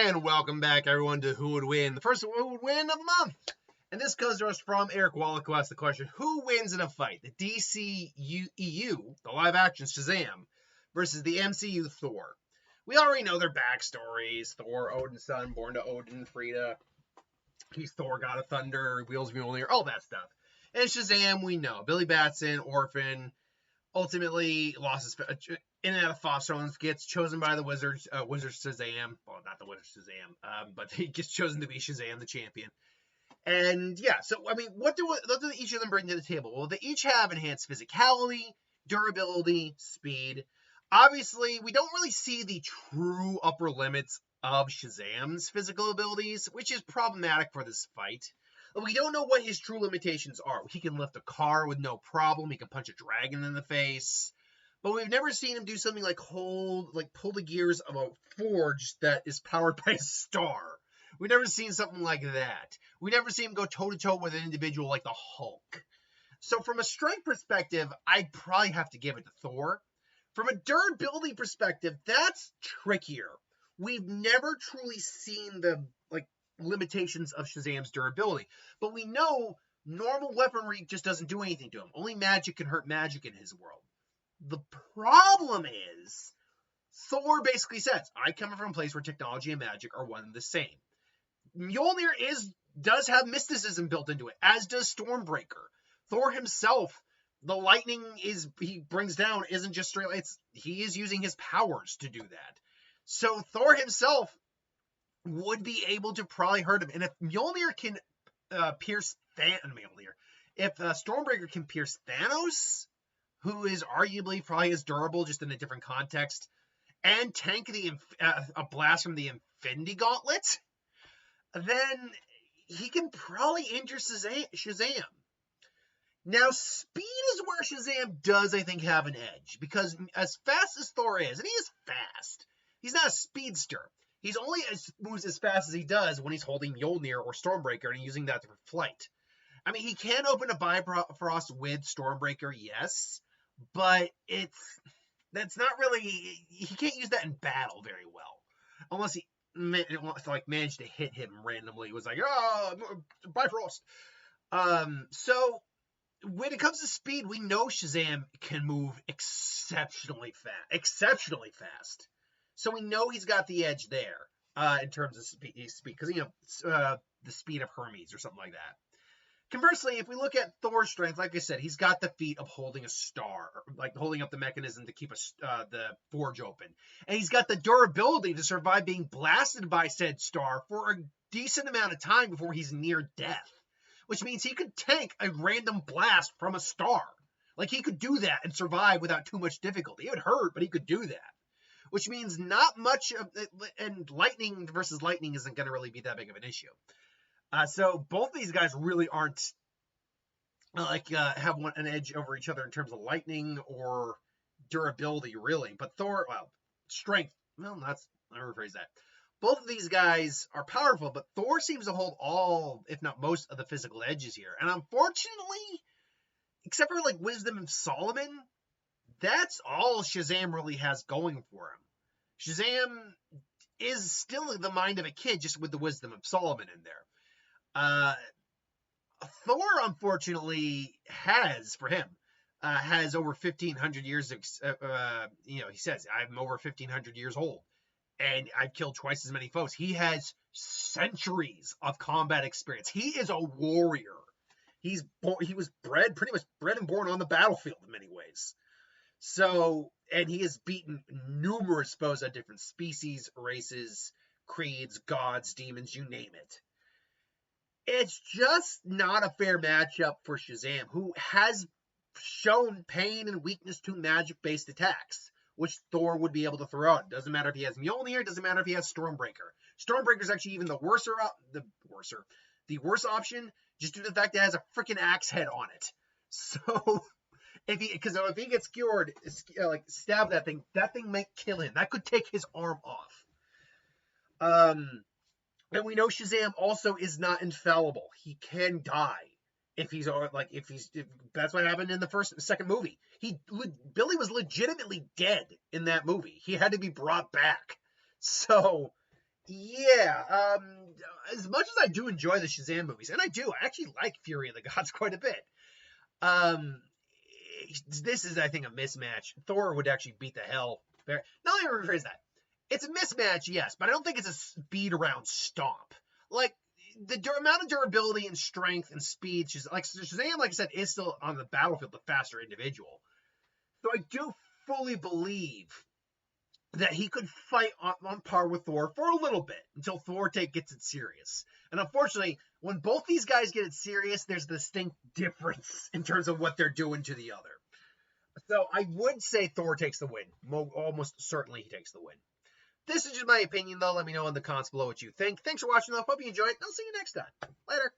And welcome back, everyone, to Who Would Win, the first Who Would Win of the month. And this comes to us from Eric Wallach, who asked the question, who wins in a fight? The DCEU, the live-action Shazam, versus the MCU Thor. We already know their backstories. Thor, Odin's son, born to Odin and Frida. He's Thor, god of thunder, wields Mjolnir, all that stuff. And Shazam, we know. Billy Batson, orphan, ultimately lost his in and out of foster homes, gets chosen by the Wizards Shazam. Well, not the Wizards Shazam, but he gets chosen to be Shazam, the champion. And yeah, so I mean, what do each of them bring to the table? Well, they each have enhanced physicality, durability, speed. Obviously, we don't really see the true upper limits of Shazam's physical abilities, which is problematic for this fight. We don't know what his true limitations are. He can lift a car with no problem. He can punch a dragon in the face. But we've never seen him do something like pull the gears of a forge that is powered by a star. We've never seen something like that. We never see him go toe-to-toe with an individual like the Hulk. So from a strength perspective, I'd probably have to give it to Thor. From a durability perspective, that's trickier. We've never truly seen the limitations of Shazam's durability. But we know normal weaponry just doesn't do anything to him. Only magic can hurt magic in his world. The problem is, Thor basically says, I come from a place where technology and magic are one and the same. Mjolnir does have mysticism built into it, as does Stormbreaker. Thor himself, the lightning he brings down isn't just straight, he is using his powers to do that. So Thor himself would be able to probably hurt him. And if Mjolnir can pierce if Stormbreaker can pierce Thanos, who is arguably probably as durable, just in a different context, and tank a blast from the Infinity Gauntlet, then he can probably injure Shazam. Now, speed is where Shazam does, I think, have an edge, because as fast as Thor is, and he is fast, he's not a speedster. He's only moves as fast as he does when he's holding Mjolnir or Stormbreaker and using that for flight. I mean, he can open a Bifrost with Stormbreaker, yes, but that's not really, he can't use that in battle very well, unless he managed to hit him randomly. It was like, Bifrost. So when it comes to speed, we know Shazam can move exceptionally fast. So we know he's got the edge there in terms of speed, because the speed of Hermes or something like that. Conversely, if we look at Thor's strength, like I said, he's got the feat of holding a star, holding up the mechanism to keep the forge open. And he's got the durability to survive being blasted by said star for a decent amount of time before he's near death, which means he could tank a random blast from a star. He could do that and survive without too much difficulty. It would hurt, but he could do that, which means not much of it, and lightning versus lightning isn't going to really be that big of an issue. So both these guys really aren't have an edge over each other in terms of lightning or durability, really. But Thor, strength. Well, let me rephrase that. Both of these guys are powerful, but Thor seems to hold all, if not most, of the physical edges here. And unfortunately, except for Wisdom of Solomon, that's all Shazam really has going for him. Shazam is still the mind of a kid, just with the Wisdom of Solomon in there. Thor, unfortunately, has over 1,500 years of, he says, I'm over 1,500 years old, and I've killed twice as many foes. He has centuries of combat experience. He is a warrior. He was pretty much bred and born on the battlefield in many ways. So, and he has beaten numerous foes of different species, races, creeds, gods, demons, you name it. It's just not a fair matchup for Shazam, who has shown pain and weakness to magic-based attacks, which Thor would be able to throw out. Doesn't matter if he has Mjolnir, doesn't matter if he has Stormbreaker. Stormbreaker's actually even the worse option, just due to the fact that it has a freaking axe head on it. So if he gets skewered, stab that thing might kill him. That could take his arm off. And we know Shazam also is not infallible. He can die if that's what happened in the second movie. Billy was legitimately dead in that movie. He had to be brought back. So Yeah, as much as I do enjoy the Shazam movies, and I actually like Fury of the Gods quite a bit. Um, this is, I think, a mismatch. Thor would actually beat the hell. Not let me rephrase that. It's a mismatch, yes, but I don't think it's a speed around stomp. Like, the amount of durability and strength and speed, like Shazam, like I said, is still on the battlefield the faster individual. So I do fully believe that he could fight on par with Thor for a little bit until Thor gets it serious. And unfortunately, when both these guys get it serious, there's a distinct difference in terms of what they're doing to the other. So I would say Thor takes the win. Almost certainly he takes the win. This is just my opinion, though. Let me know in the comments below what you think. Thanks for watching, though. Hope you enjoyed. I'll see you next time. Later.